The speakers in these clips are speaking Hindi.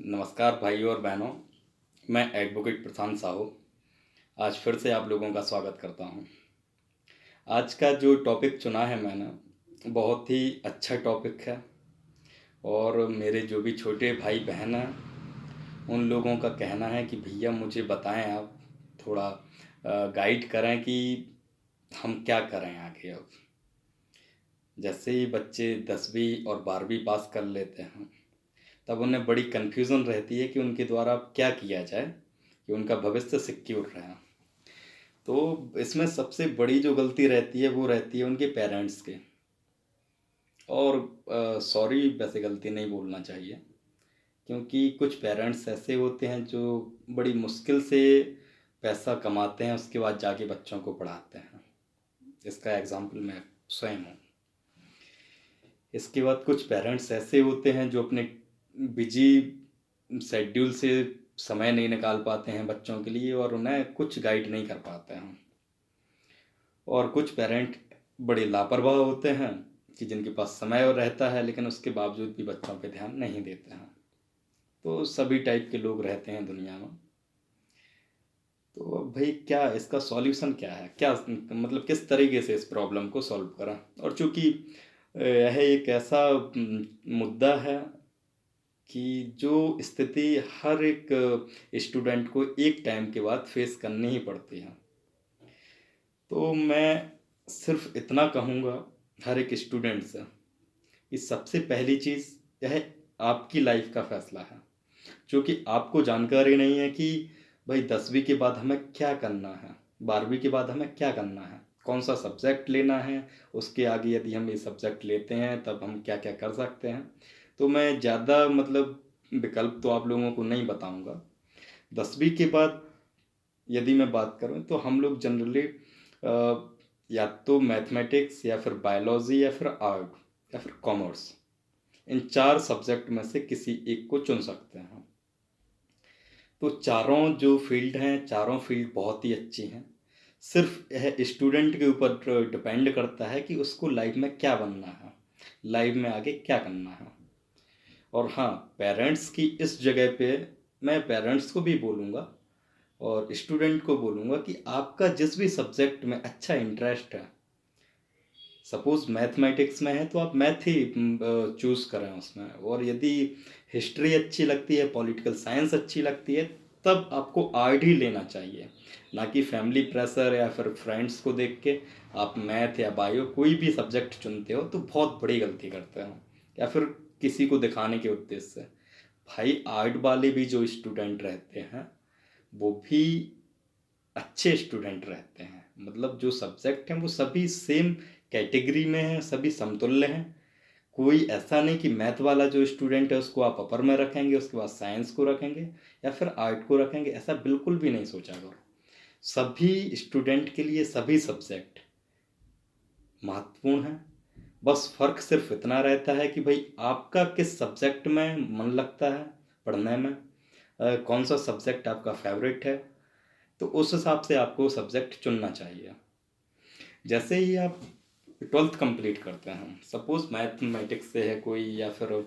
नमस्कार भाइयों और बहनों। मैं एडवोकेट प्रशांत साहू आज फिर से आप लोगों का स्वागत करता हूं। आज का जो टॉपिक चुना है मैंने बहुत ही अच्छा टॉपिक है और मेरे जो भी छोटे भाई बहन हैं उन लोगों का कहना है कि भैया मुझे बताएं, आप थोड़ा गाइड करें कि हम क्या करें आगे। अब जैसे ही बच्चे 10वीं और 12वीं पास कर लेते हैं तब उन्हें बड़ी कन्फ्यूज़न रहती है कि उनके द्वारा अब क्या किया जाए कि उनका भविष्य सिक्योर रहे। तो इसमें सबसे बड़ी जो गलती रहती है वो रहती है उनके पेरेंट्स के। और सॉरी, वैसे गलती नहीं बोलना चाहिए, क्योंकि कुछ पेरेंट्स ऐसे होते हैं जो बड़ी मुश्किल से पैसा कमाते हैं, उसके बाद जाके बच्चों को पढ़ाते हैं। इसका एग्जाम्पल मैं स्वयं हूँ। इसके बाद कुछ पेरेंट्स ऐसे होते हैं जो अपने बिजी शेड्यूल से समय नहीं निकाल पाते हैं बच्चों के लिए और उन्हें कुछ गाइड नहीं कर पाते हैं। और कुछ पेरेंट बड़े लापरवाह होते हैं कि जिनके पास समय रहता है लेकिन उसके बावजूद भी बच्चों पे ध्यान नहीं देते हैं। तो सभी टाइप के लोग रहते हैं दुनिया में। तो अब भाई क्या इसका सॉल्यूशन क्या है, क्या मतलब किस तरीके से इस प्रॉब्लम को सॉल्व करें। और चूंकि यह एक ऐसा मुद्दा है कि जो स्थिति हर एक स्टूडेंट को एक टाइम के बाद फेस करनी ही पड़ती है, तो मैं सिर्फ इतना कहूँगा हर एक स्टूडेंट से कि सबसे पहली चीज़ यह आपकी लाइफ का फैसला है। क्योंकि आपको जानकारी नहीं है कि भाई 10वीं के बाद हमें क्या करना है, 12वीं के बाद हमें क्या करना है, कौन सा सब्जेक्ट लेना है, उसके आगे यदि हम ये सब्जेक्ट लेते हैं तब हम क्या क्या कर सकते हैं। तो मैं ज़्यादा मतलब विकल्प तो आप लोगों को नहीं बताऊंगा। 10वीं के बाद यदि मैं बात करूं तो हम लोग जनरली या तो मैथमेटिक्स या फिर बायोलॉजी या फिर आर्ट या फिर कॉमर्स, इन 4 सब्जेक्ट में से किसी एक को चुन सकते हैं। तो चारों जो फील्ड हैं, चारों फील्ड बहुत ही अच्छी हैं। सिर्फ यह स्टूडेंट के ऊपर डिपेंड करता है कि उसको लाइफ में क्या बनना है, लाइफ में आगे क्या करना है। और हाँ, पेरेंट्स की इस जगह पे मैं पेरेंट्स को भी बोलूँगा और स्टूडेंट को बोलूँगा कि आपका जिस भी सब्जेक्ट में अच्छा इंटरेस्ट है, सपोज मैथमेटिक्स में है तो आप मैथ ही चूज़ करें उसमें। और यदि हिस्ट्री अच्छी लगती है, पॉलिटिकल साइंस अच्छी लगती है, तब आपको आर्ट ही लेना चाहिए। ना कि फैमिली प्रेशर या फिर फ्रेंड्स को देख के आप मैथ या बायो कोई भी सब्जेक्ट चुनते हो तो बहुत बड़ी गलती करते हो, या फिर किसी को दिखाने के उद्देश्य से। भाई आर्ट वाले भी जो स्टूडेंट रहते हैं वो भी अच्छे स्टूडेंट रहते हैं। मतलब जो सब्जेक्ट हैं वो सभी सेम कैटेगरी में हैं, सभी समतुल्य हैं। कोई ऐसा नहीं कि मैथ वाला जो स्टूडेंट है उसको आप अपर में रखेंगे, उसके बाद साइंस को रखेंगे या फिर आर्ट को रखेंगे, ऐसा बिल्कुल भी नहीं सोचा करो। सभी स्टूडेंट के लिए सभी सब्जेक्ट महत्वपूर्ण हैं। बस फ़र्क सिर्फ इतना रहता है कि भाई आपका किस सब्जेक्ट में मन लगता है पढ़ने में, कौन सा सब्जेक्ट आपका फेवरेट है, तो उस हिसाब से आपको सब्जेक्ट चुनना चाहिए। जैसे ही आप 12th कंप्लीट करते हैं, सपोज मैथमेटिक्स से है कोई या फिर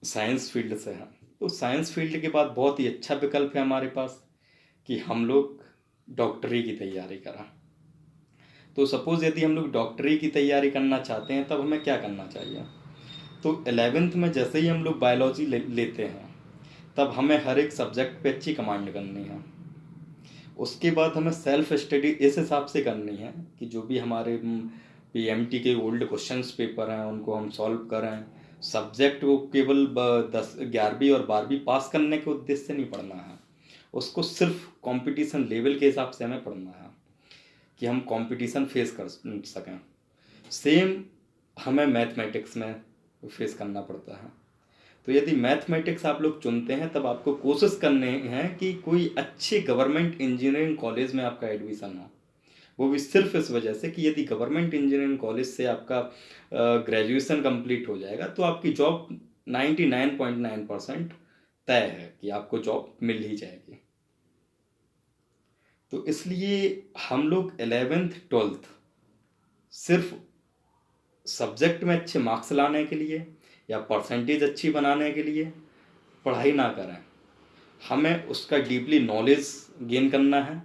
साइंस फील्ड से है, तो साइंस फील्ड के बाद बहुत ही अच्छा विकल्प है हमारे पास कि हम लोग डॉक्टरी की तैयारी करें। तो सपोज यदि हम लोग डॉक्टरी की तैयारी करना चाहते हैं तब हमें क्या करना चाहिए। तो 11th में जैसे ही हम लोग बायोलॉजी लेते हैं तब हमें हर एक सब्जेक्ट पे अच्छी कमांड करनी है। उसके बाद हमें सेल्फ स्टडी इस हिसाब से करनी है कि जो भी हमारे पीएमटी के ओल्ड क्वेश्चंस पेपर हैं उनको हम सॉल्व करें। सब्जेक्ट को केवल 11वीं और 12वीं पास करने के उद्देश्य से नहीं पढ़ना है, उसको सिर्फ कंपटीशन लेवल के हिसाब से हमें पढ़ना है कि हम कंपटीशन फेस कर सकें। सेम हमें मैथमेटिक्स में फेस करना पड़ता है। तो यदि मैथमेटिक्स आप लोग चुनते हैं तब आपको कोशिश करने हैं कि कोई अच्छे गवर्नमेंट इंजीनियरिंग कॉलेज में आपका एडमिशन हो। वो भी सिर्फ इस वजह से कि यदि गवर्नमेंट इंजीनियरिंग कॉलेज से आपका ग्रेजुएशन कंप्लीट हो जाएगा तो आपकी जॉब 99.9% तय है कि आपको जॉब मिल ही जाएगी। तो इसलिए हम लोग 11th 12th सिर्फ सब्जेक्ट में अच्छे मार्क्स लाने के लिए या परसेंटेज अच्छी बनाने के लिए पढ़ाई ना करें, हमें उसका डीपली नॉलेज गेन करना है।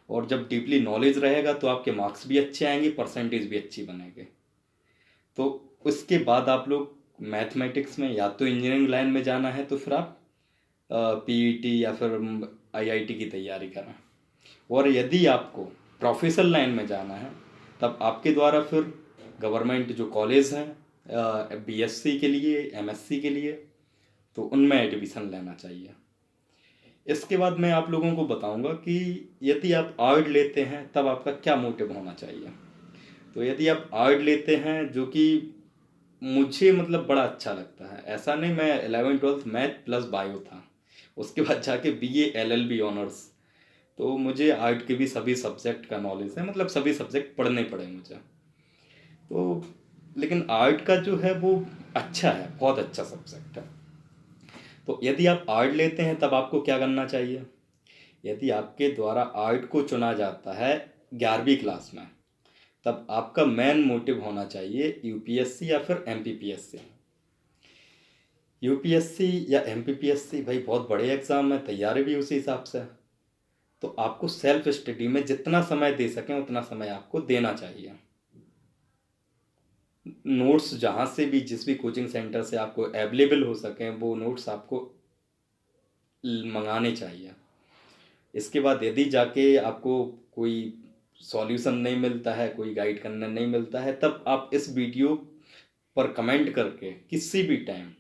और जब डीपली नॉलेज रहेगा तो आपके मार्क्स भी अच्छे आएंगे, परसेंटेज भी अच्छी बनेगी। तो उसके बाद आप लोग मैथमेटिक्स में या तो इंजीनियरिंग लाइन में जाना है तो फिर आप पीईटी या फिर आईआईटी की तैयारी करें। और यदि आपको प्रोफेशनल लाइन में जाना है तब आपके द्वारा फिर गवर्नमेंट जो कॉलेज हैं बीएससी के लिए, एमएससी के लिए, तो उनमें एडमिशन लेना चाहिए। इसके बाद मैं आप लोगों को बताऊंगा कि यदि आप आर्ट लेते हैं तब आपका क्या मोटिव होना चाहिए। तो यदि आप आर्ट लेते हैं, जो कि मुझे मतलब बड़ा अच्छा लगता है, ऐसा नहीं, मैं 11th-12th मैथ प्लस बायो था, उसके बाद जाके बीए एलएलबी ऑनर्स, तो मुझे आर्ट के भी सभी सब्जेक्ट का नॉलेज है, मतलब सभी सब्जेक्ट पढ़ने पड़े मुझे। तो लेकिन आर्ट का जो है वो अच्छा है, बहुत अच्छा सब्जेक्ट है। तो यदि आप आर्ट लेते हैं तब आपको क्या करना चाहिए। यदि आपके द्वारा आर्ट को चुना जाता है 11वीं क्लास में, तब आपका मेन मोटिव होना चाहिए यूपीएससी या फिर एमपीपीएससी। यूपीएससी या एमपीपीएससी भाई बहुत बड़े एग्जाम है, तैयारी भी उसी हिसाब से है। तो आपको सेल्फ स्टडी में जितना समय दे सकें उतना समय आपको देना चाहिए। नोट्स जहाँ से भी, जिस भी कोचिंग सेंटर से आपको अवेलेबल हो सकें, वो नोट्स आपको मंगाने चाहिए। इसके बाद यदि जाके आपको कोई सॉल्यूशन नहीं मिलता है, कोई गाइड करने नहीं मिलता है, तब आप इस वीडियो पर कमेंट करके किसी भी टाइम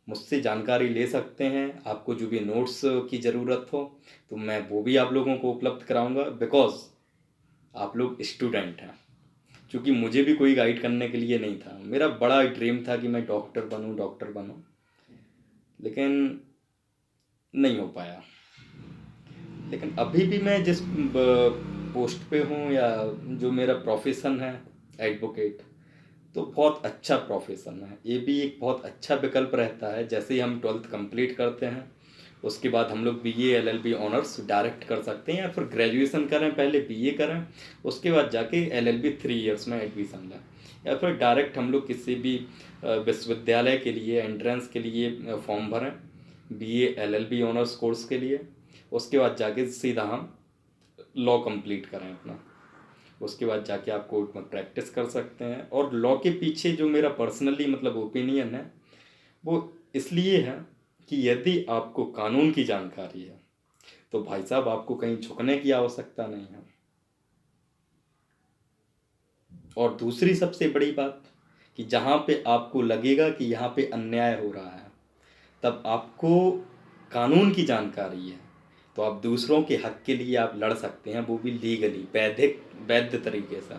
मुझसे जानकारी ले सकते हैं। आपको जो भी नोट्स की ज़रूरत हो तो मैं वो भी आप लोगों को उपलब्ध कराऊंगा, बिकॉज आप लोग स्टूडेंट हैं। क्योंकि मुझे भी कोई गाइड करने के लिए नहीं था, मेरा बड़ा ड्रीम था कि मैं डॉक्टर बनूं, लेकिन नहीं हो पाया। लेकिन अभी भी मैं जिस पोस्ट पे हूँ, या जो मेरा प्रोफेशन है एडवोकेट, तो बहुत अच्छा प्रोफेशन है। ये भी एक बहुत अच्छा विकल्प रहता है। जैसे ही हम 12th कंप्लीट करते हैं उसके बाद हम लोग बीए एलएलबी ऑनर्स डायरेक्ट कर सकते हैं, या फिर ग्रेजुएशन करें, पहले बीए करें, उसके बाद जाके एलएलबी 3 इयर्स में एडमिशन लें, या फिर डायरेक्ट हम लोग किसी भी विश्वविद्यालय के लिए एंट्रेंस के लिए फॉर्म भरें बीए एलएलबी ऑनर्स कोर्स के लिए। उसके बाद जाके सीधा हम लॉ कंप्लीट करें अपना। उसके बाद जाके आप कोर्ट में प्रैक्टिस कर सकते हैं। और लॉ के पीछे जो मेरा पर्सनली मतलब ओपिनियन है वो इसलिए है कि यदि आपको कानून की जानकारी है तो भाई साहब आपको कहीं झुकने की आवश्यकता नहीं है। और दूसरी सबसे बड़ी बात कि जहाँ पे आपको लगेगा कि यहाँ पे अन्याय हो रहा है, तब आपको कानून की जानकारी है तो आप दूसरों के हक के लिए आप लड़ सकते हैं, वो भी लीगली, वैध तरीके से।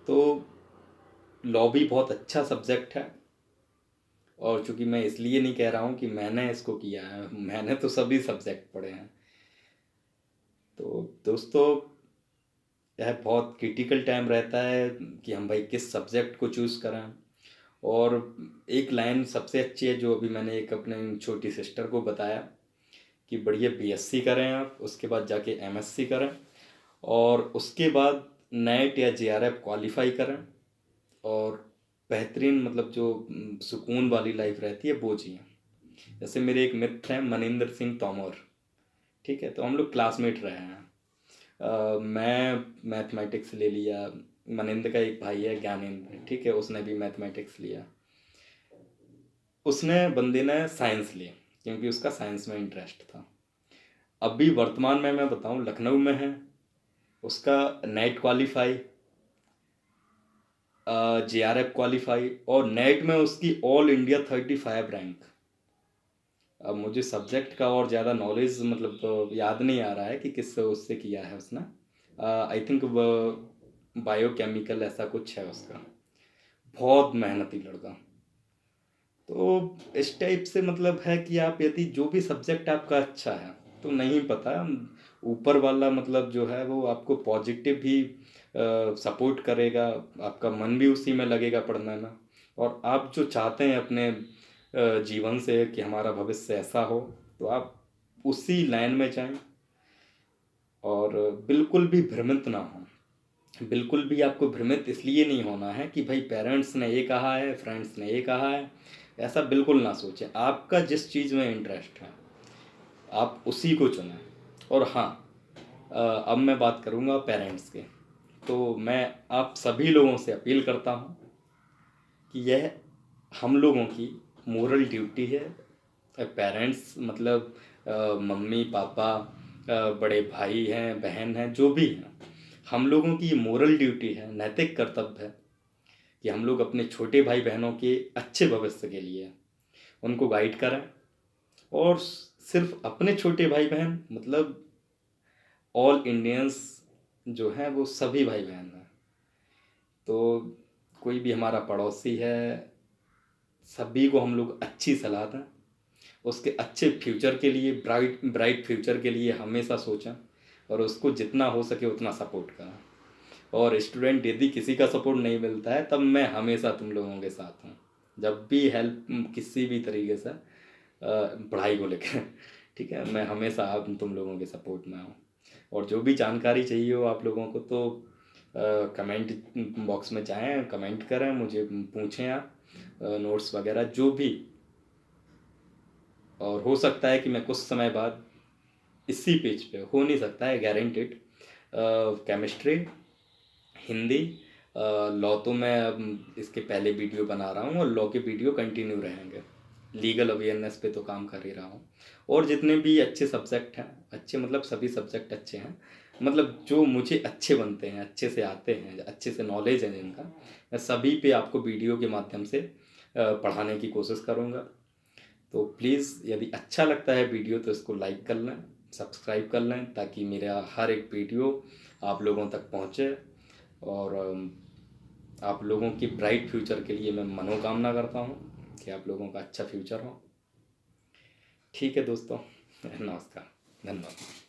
तो लॉ भी बहुत अच्छा सब्जेक्ट है। और चूंकि मैं इसलिए नहीं कह रहा हूँ कि मैंने इसको किया है, मैंने तो सभी सब्जेक्ट पढ़े हैं। तो दोस्तों, यह बहुत क्रिटिकल टाइम रहता है कि हम भाई किस सब्जेक्ट को चूज़ करें। और एक लाइन सबसे अच्छी है जो अभी मैंने एक अपने छोटी सिस्टर को बताया कि बढ़िया बीएससी करें आप, उसके बाद जाके एमएससी करें, और उसके बाद नेट या जेआरएफ क्वालिफाई करें, और बेहतरीन मतलब जो सुकून वाली लाइफ रहती है वो जिए। जैसे मेरे एक मित्र हैं मनिंदर सिंह तोमर, ठीक है, तो हम लोग क्लासमेट रहे हैं। मैं मैथमेटिक्स ले लिया, मनिंदर का एक भाई है ज्ञानेंद्र, ठीक है, उसने भी मैथमेटिक्स लिया। उसने बंदे ने साइंस लिया क्योंकि उसका साइंस में इंटरेस्ट था। अभी वर्तमान में मैं बताऊं लखनऊ में है, उसका नेट क्वालिफाई, जेआरएफ क्वालिफाई, और नेट में उसकी ऑल इंडिया 35 रैंक। अब मुझे सब्जेक्ट का और ज़्यादा नॉलेज मतलब याद नहीं आ रहा है कि किस उससे किया है उसने। आई थिंक बायोकेमिकल ऐसा कुछ है उसका। बहुत मेहनती लड़का। तो इस टाइप से मतलब है कि आप यदि जो भी सब्जेक्ट आपका अच्छा है, तो नहीं पता, ऊपर वाला मतलब जो है वो आपको पॉजिटिव भी सपोर्ट करेगा, आपका मन भी उसी में लगेगा पढ़ने में। और आप जो चाहते हैं अपने जीवन से कि हमारा भविष्य ऐसा हो, तो आप उसी लाइन में जाएं। और बिल्कुल भी भ्रमित ना हो। बिल्कुल भी आपको भ्रमित इसलिए नहीं होना है कि भाई पेरेंट्स ने ये कहा है, फ्रेंड्स ने ये कहा है, ऐसा बिल्कुल ना सोचें। आपका जिस चीज़ में इंटरेस्ट है आप उसी को चुनें। और हाँ, अब मैं बात करूँगा पेरेंट्स के। तो मैं आप सभी लोगों से अपील करता हूँ कि यह हम लोगों की मोरल ड्यूटी है। पेरेंट्स मतलब मम्मी पापा, बड़े भाई हैं बहन हैं जो भी हैं, हम लोगों की मोरल ड्यूटी है, नैतिक कर्तव्य है कि हम लोग अपने छोटे भाई बहनों के अच्छे भविष्य के लिए उनको गाइड करें। और सिर्फ अपने छोटे भाई बहन मतलब ऑल इंडियंस जो हैं वो सभी भाई बहन हैं। तो कोई भी हमारा पड़ोसी है, सभी को हम लोग अच्छी सलाह दें, उसके अच्छे फ्यूचर के लिए, ब्राइट ब्राइट फ्यूचर के लिए हमेशा सोचें और उसको जितना हो सके उतना सपोर्ट करें। और स्टूडेंट यदि किसी का सपोर्ट नहीं मिलता है तब मैं हमेशा तुम लोगों के साथ हूँ, जब भी हेल्प किसी भी तरीके से पढ़ाई को लेकर ठीक है, मैं हमेशा आप तुम लोगों के सपोर्ट में हूँ। और जो भी जानकारी चाहिए हो आप लोगों को तो कमेंट बॉक्स में जाएं, कमेंट करें, मुझे पूछें आप, नोट्स वगैरह जो भी। और हो सकता है कि मैं कुछ समय बाद इसी पेज पे, हो नहीं सकता है गारंटेड, केमिस्ट्री, हिंदी, लॉ तो मैं अब इसके पहले वीडियो बना रहा हूँ और लॉ के वीडियो कंटिन्यू रहेंगे। लीगल अवेयरनेस पे तो काम कर ही रहा हूँ। और जितने भी अच्छे सब्जेक्ट हैं, अच्छे मतलब सभी सब्जेक्ट अच्छे हैं, मतलब जो मुझे अच्छे बनते हैं, अच्छे से आते हैं, अच्छे से नॉलेज है जिनका, मैं सभी पे आपको वीडियो के माध्यम से पढ़ाने की कोशिश करूँगा। तो प्लीज़ यदि अच्छा लगता है वीडियो तो इसको लाइक कर लें, सब्सक्राइब कर लें, ताकि मेरा हर एक वीडियो आप लोगों तक पहुँचे। और आप लोगों की ब्राइट फ्यूचर के लिए मैं मनोकामना करता हूँ कि आप लोगों का अच्छा फ्यूचर हो। ठीक है दोस्तों, नमस्कार, धन्यवाद।